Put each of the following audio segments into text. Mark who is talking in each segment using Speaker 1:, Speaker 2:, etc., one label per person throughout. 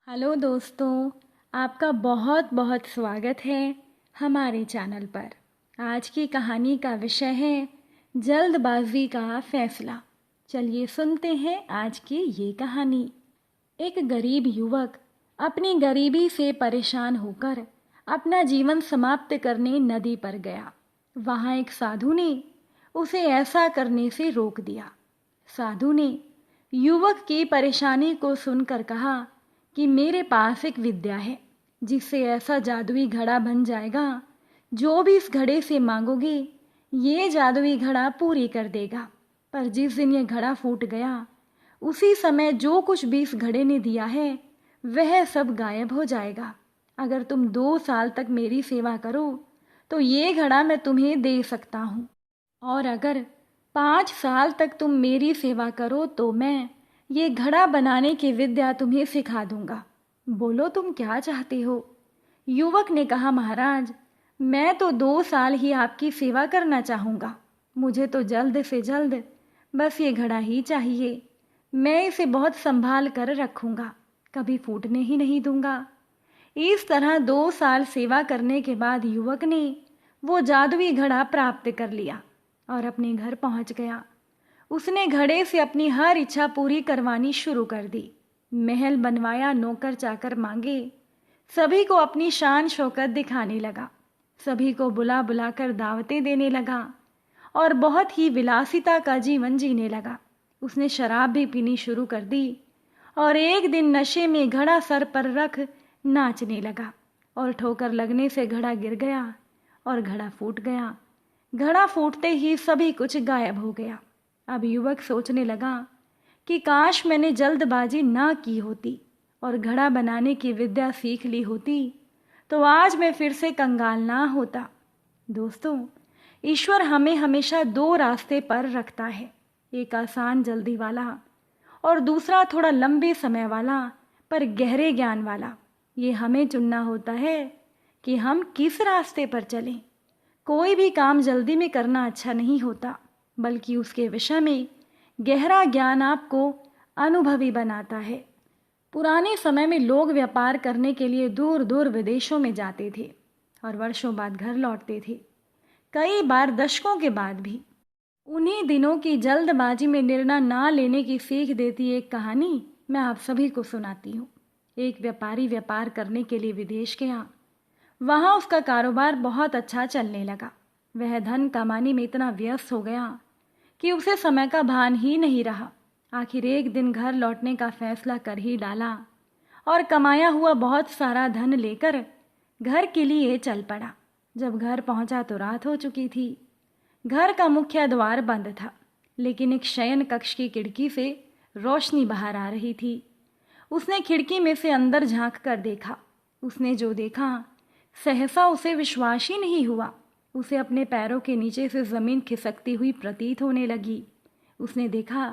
Speaker 1: Hello दोस्तों, आपका बहुत बहुत स्वागत है हमारे चैनल पर। आज की कहानी का विषय है जल्दबाजी का फैसला। चलिए सुनते हैं आज की ये कहानी। एक गरीब युवक अपनी गरीबी से परेशान होकर अपना जीवन समाप्त करने नदी पर गया। वहाँ एक साधु ने उसे ऐसा करने से रोक दिया। साधु ने युवक की परेशानी को सुनकर कहा कि मेरे पास एक विद्या है जिससे ऐसा जादुई घड़ा बन जाएगा, जो भी इस घड़े से मांगोगे ये जादुई घड़ा पूरी कर देगा। पर जिस दिन ये घड़ा फूट गया, उसी समय जो कुछ भी इस घड़े ने दिया है वह सब गायब हो जाएगा। अगर तुम 2 साल तक मेरी सेवा करो तो ये घड़ा मैं तुम्हें दे सकता हूँ, और अगर 5 साल तक तुम मेरी सेवा करो तो मैं ये घड़ा बनाने की विद्या तुम्हें सिखा दूंगा। बोलो तुम क्या चाहते हो? युवक ने कहा, महाराज, मैं तो 2 साल ही आपकी सेवा करना चाहूँगा। मुझे तो जल्द से जल्द बस ये घड़ा ही चाहिए। मैं इसे बहुत संभाल कर रखूँगा, कभी फूटने ही नहीं दूंगा। इस तरह 2 साल सेवा करने के बाद युवक ने वो जादुई घड़ा प्राप्त कर लिया और अपने घर पहुंच गया। उसने घड़े से अपनी हर इच्छा पूरी करवानी शुरू कर दी। महल बनवाया, नौकर चाकर मांगे, सभी को अपनी शान शौकत दिखाने लगा, सभी को बुला बुला कर दावतें देने लगा और बहुत ही विलासिता का जीवन जीने लगा। उसने शराब भी पीनी शुरू कर दी और एक दिन नशे में घड़ा सर पर रख नाचने लगा और ठोकर लगने से घड़ा गिर गया और घड़ा फूट गया। घड़ा फूटते ही सभी कुछ गायब हो गया। अब युवक सोचने लगा कि काश मैंने जल्दबाजी ना की होती और घड़ा बनाने की विद्या सीख ली होती तो आज मैं फिर से कंगाल ना होता। दोस्तों, ईश्वर हमें हमेशा 2 रास्ते पर रखता है, एक आसान जल्दी वाला और दूसरा थोड़ा लंबे समय वाला पर गहरे ज्ञान वाला। ये हमें चुनना होता है कि हम किस रास्ते पर चलें। कोई भी काम जल्दी में करना अच्छा नहीं होता, बल्कि उसके विषय में गहरा ज्ञान आपको अनुभवी बनाता है। पुराने समय में लोग व्यापार करने के लिए दूर दूर विदेशों में जाते थे और वर्षों बाद घर लौटते थे, कई बार दशकों के बाद भी। उन्हीं दिनों की जल्दबाजी में निर्णय ना लेने की सीख देती एक कहानी मैं आप सभी को सुनाती हूँ। एक व्यापारी व्यापार करने के लिए विदेश गया। वहाँ उसका कारोबार बहुत अच्छा चलने लगा। वह धन कमाने में इतना व्यस्त हो गया कि उसे समय का भान ही नहीं रहा। आखिर एक दिन घर लौटने का फैसला कर ही डाला और कमाया हुआ बहुत सारा धन लेकर घर के लिए चल पड़ा। जब घर पहुंचा तो रात हो चुकी थी। घर का मुख्य द्वार बंद था, लेकिन एक शयन कक्ष की खिड़की से रोशनी बाहर आ रही थी। उसने खिड़की में से अंदर झांक कर देखा। उसने जो देखा सहसा उसे विश्वास ही नहीं हुआ। उसे अपने पैरों के नीचे से जमीन खिसकती हुई प्रतीत होने लगी। उसने देखा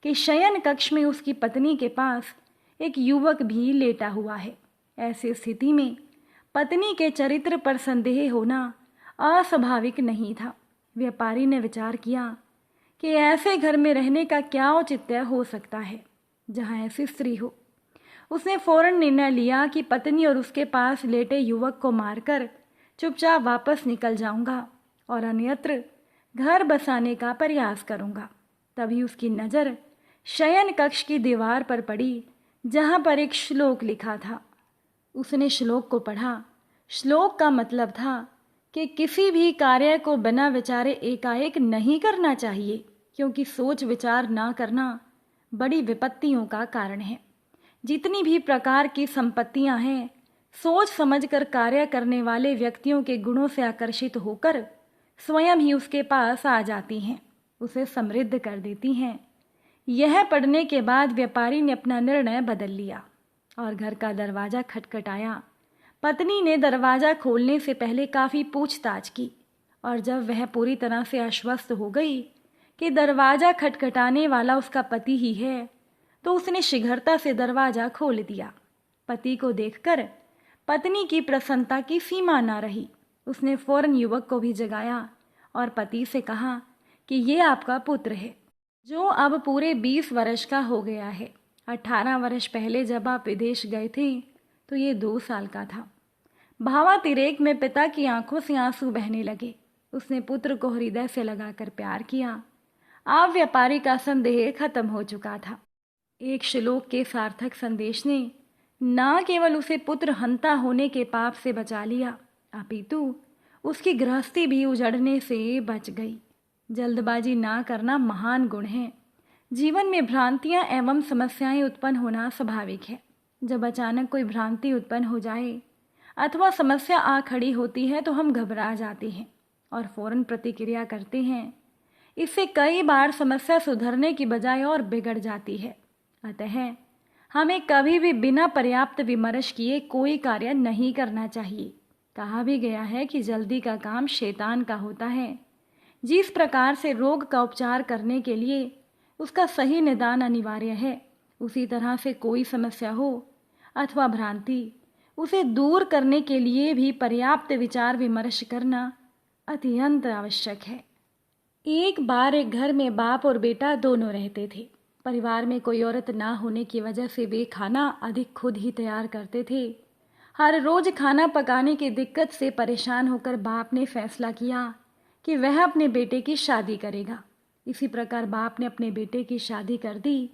Speaker 1: कि शयन कक्ष में उसकी पत्नी के पास एक युवक भी लेटा हुआ है। ऐसी स्थिति में पत्नी के चरित्र पर संदेह होना अस्वाभाविक नहीं था। व्यापारी ने विचार किया कि ऐसे घर में रहने का क्या औचित्य हो सकता है जहाँ ऐसी स्त्री हो। उसने फौरन निर्णय लिया कि पत्नी और उसके पास लेटे युवक को मारकर चुपचाप वापस निकल जाऊंगा और अन्यत्र घर बसाने का प्रयास करूंगा। तभी उसकी नज़र शयन कक्ष की दीवार पर पड़ी, जहां पर एक श्लोक लिखा था। उसने श्लोक को पढ़ा। श्लोक का मतलब था कि किसी भी कार्य को बिना विचारे एकाएक नहीं करना चाहिए, क्योंकि सोच विचार ना करना बड़ी विपत्तियों का कारण है। जितनी भी प्रकार की संपत्तियां हैं, सोच समझकर कार्य करने वाले व्यक्तियों के गुणों से आकर्षित होकर स्वयं ही उसके पास आ जाती हैं, उसे समृद्ध कर देती हैं। यह पढ़ने के बाद व्यापारी ने अपना निर्णय बदल लिया और घर का दरवाज़ा खटखटाया। पत्नी ने दरवाज़ा खोलने से पहले काफ़ी पूछताछ की, और जब वह पूरी तरह से आश्वस्त हो गई कि दरवाज़ा खटखटाने वाला उसका पति ही है, तो उसने शीघ्रता से दरवाज़ा खोल दिया। पति को देखकर पत्नी की प्रसन्नता की सीमा न रही। उसने फौरन युवक को भी जगाया और पति से कहा कि ये आपका पुत्र है, जो अब पूरे 20 वर्ष का हो गया है। 18 वर्ष पहले जब आप विदेश गए थे तो ये 2 साल का था। भावातिरेक में पिता की आंखों से आंसू बहने लगे। उसने पुत्र को हृदय से लगाकर प्यार किया। आप व्यापारी का संदेह खत्म हो चुका था। एक श्लोक के सार्थक संदेश ने न केवल उसे पुत्र हंता होने के पाप से बचा लिया, अपितु उसकी गृहस्थी भी उजड़ने से बच गई। जल्दबाजी ना करना महान गुण है। जीवन में भ्रांतियां एवं समस्याएं उत्पन्न होना स्वाभाविक है। जब अचानक कोई भ्रांति उत्पन्न हो जाए अथवा समस्या आ खड़ी होती है तो हम घबरा जाते हैं और फौरन प्रतिक्रिया करते हैं। इससे कई बार समस्या सुधरने की बजाय और बिगड़ जाती है। अतः हमें कभी भी बिना पर्याप्त विमर्श किए कोई कार्य नहीं करना चाहिए। कहा भी गया है कि जल्दी का काम शैतान का होता है। जिस प्रकार से रोग का उपचार करने के लिए उसका सही निदान अनिवार्य है, उसी तरह से कोई समस्या हो अथवा भ्रांति, उसे दूर करने के लिए भी पर्याप्त विचार विमर्श करना अत्यंत आवश्यक है। एक बार एक घर में बाप और बेटा दोनों रहते थे। परिवार में कोई औरत ना होने की वजह से वे खाना अधिक खुद ही तैयार करते थे। हर रोज खाना पकाने की दिक्कत से परेशान होकर बाप ने फैसला किया कि वह अपने बेटे की शादी करेगा। इसी प्रकार बाप ने अपने बेटे की शादी कर दी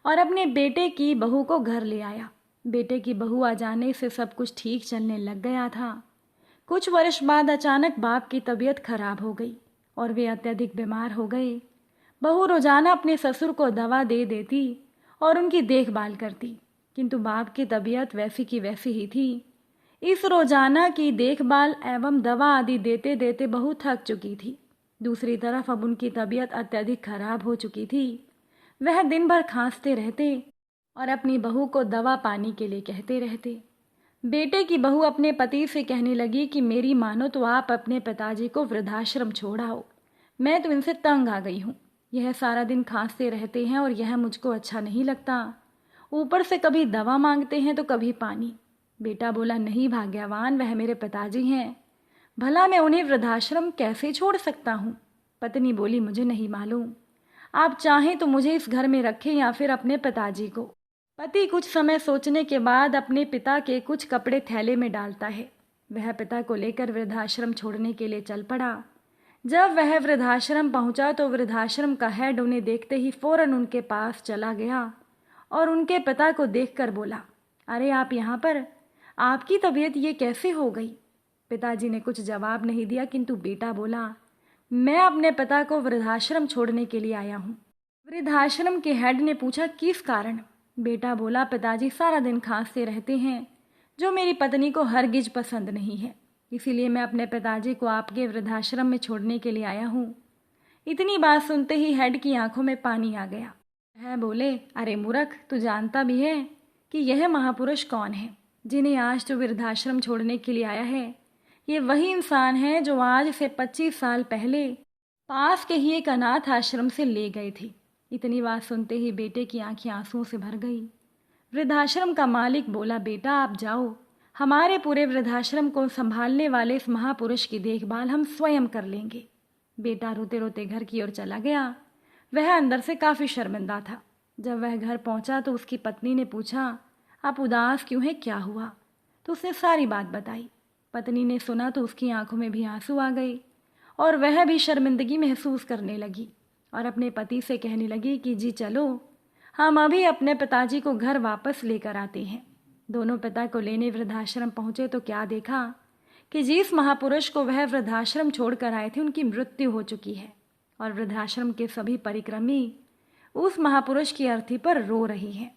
Speaker 1: और अपने बेटे की बहू को घर ले आया। बेटे की बहू आ जाने से सब कुछ ठीक चलने लग गया था। कुछ वर्ष बाद अचानक बाप की तबीयत खराब हो गई और वे अत्यधिक बीमार हो गए। बहू रोजाना अपने ससुर को दवा दे देती और उनकी देखभाल करती, किंतु बाप की तबीयत वैसी की वैसी ही थी। इस रोजाना की देखभाल एवं दवा आदि देते देते बहू थक चुकी थी। दूसरी तरफ अब उनकी तबीयत अत्यधिक खराब हो चुकी थी। वह दिन भर खांसते रहते और अपनी बहू को दवा पानी के लिए कहते रहते। बेटे की बहू अपने पति से कहने लगी कि मेरी मानो तो आप अपने पिताजी को वृद्धाश्रम छोड़ आओ। मैं तो इनसे तंग आ गई हूँ। यह सारा दिन खांसते रहते हैं और यह मुझको अच्छा नहीं लगता। ऊपर से कभी दवा मांगते हैं तो कभी पानी। बेटा बोला, नहीं भाग्यवान, वह मेरे पिताजी हैं, भला मैं उन्हें वृद्धाश्रम कैसे छोड़ सकता हूँ। पत्नी बोली, मुझे नहीं मालूम, आप चाहें तो मुझे इस घर में रखें या फिर अपने पिताजी को। पति कुछ समय सोचने के बाद अपने पिता के कुछ कपड़े थैले में डालता है। वह पिता को लेकर वृद्धाश्रम छोड़ने के लिए चल पड़ा। जब वह वृद्धाश्रम पहुंचा तो वृद्धाश्रम का हेड उन्हें देखते ही फौरन उनके पास चला गया और उनके पिता को देखकर बोला, अरे आप यहाँ पर, आपकी तबीयत ये कैसे हो गई। पिताजी ने कुछ जवाब नहीं दिया, किंतु बेटा बोला, मैं अपने पिता को वृद्धाश्रम छोड़ने के लिए आया हूँ। वृद्धाश्रम के हेड ने पूछा, किस कारण। बेटा बोला, पिताजी सारा दिन खांसते रहते हैं, जो मेरी पत्नी को हरगिज पसंद नहीं है, इसीलिए मैं अपने पिताजी को आपके वृद्धाश्रम में छोड़ने के लिए आया हूँ। इतनी बात सुनते ही हेड की आंखों में पानी आ गया। वह बोले, अरे मूर्ख, तू जानता भी है कि यह महापुरुष कौन है जिन्हें आज तो वृद्धाश्रम छोड़ने के लिए आया है। ये वही इंसान है जो आज से 25 साल पहले पास के ही एक अनाथ आश्रम से ले गए थे। इतनी बात सुनते ही बेटे की आंखें आंसुओं से भर गई। वृद्धाश्रम का मालिक बोला, बेटा आप जाओ, हमारे पूरे वृद्धाश्रम को संभालने वाले इस महापुरुष की देखभाल हम स्वयं कर लेंगे। बेटा रोते रोते घर की ओर चला गया। वह अंदर से काफ़ी शर्मिंदा था। जब वह घर पहुंचा तो उसकी पत्नी ने पूछा, आप उदास क्यों हैं, क्या हुआ। तो उसने सारी बात बताई। पत्नी ने सुना तो उसकी आंखों में भी आंसू आ गए और वह भी शर्मिंदगी महसूस करने लगी और अपने पति से कहने लगी कि जी चलो, हम अभी अपने पिताजी को घर वापस लेकर आते हैं। दोनों पिता को लेने वृद्धाश्रम पहुंचे तो क्या देखा कि जिस महापुरुष को वह वृद्धाश्रम छोड़कर आए थे उनकी मृत्यु हो चुकी है और वृद्धाश्रम के सभी परिक्रमी उस महापुरुष की अर्थी पर रो रही हैं।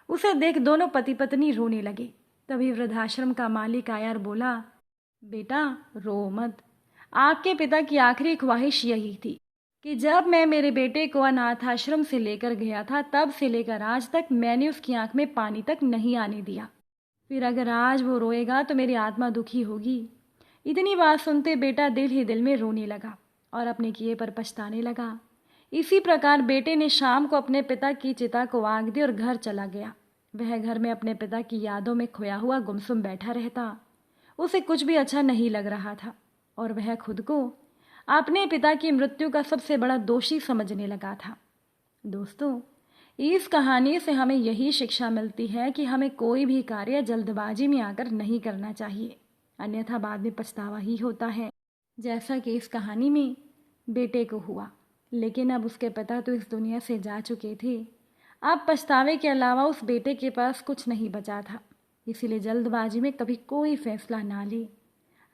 Speaker 1: उसे देख दोनों पति पत्नी रोने लगे। तभी वृद्धाश्रम का मालिक आया और बोला, बेटा रो मत, आपके पिता की आखिरी ख्वाहिश यही थी कि जब मैं मेरे बेटे को अनाथ आश्रम से लेकर गया था तब से लेकर आज तक मैंने उसकी आंख में पानी तक नहीं आने दिया। फिर अगर आज वो रोएगा तो मेरी आत्मा दुखी होगी। इतनी बात सुनते बेटा दिल ही दिल में रोने लगा और अपने किए पर पछताने लगा। इसी प्रकार बेटे ने शाम को अपने पिता की चिता को आग दी और घर चला गया। वह घर में अपने पिता की यादों में खोया हुआ गुमसुम बैठा रहता। उसे कुछ भी अच्छा नहीं लग रहा था और वह खुद को अपने पिता की मृत्यु का सबसे बड़ा दोषी समझने लगा था। दोस्तों, इस कहानी से हमें यही शिक्षा मिलती है कि हमें कोई भी कार्य जल्दबाजी में आकर नहीं करना चाहिए, अन्यथा बाद में पछतावा ही होता है। जैसा कि इस कहानी में बेटे को हुआ, लेकिन अब उसके पिता तो इस दुनिया से जा चुके थे। अब पछतावे के अलावा उस बेटे के पास कुछ नहीं बचा था, इसीलिए जल्दबाजी में कभी कोई फैसला ना ले।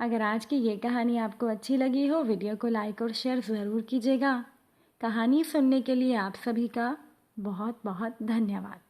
Speaker 1: अगर आज की ये कहानी आपको अच्छी लगी हो, वीडियो को लाइक और शेयर ज़रूर कीजिएगा। कहानी सुनने के लिए आप सभी का बहुत बहुत धन्यवाद।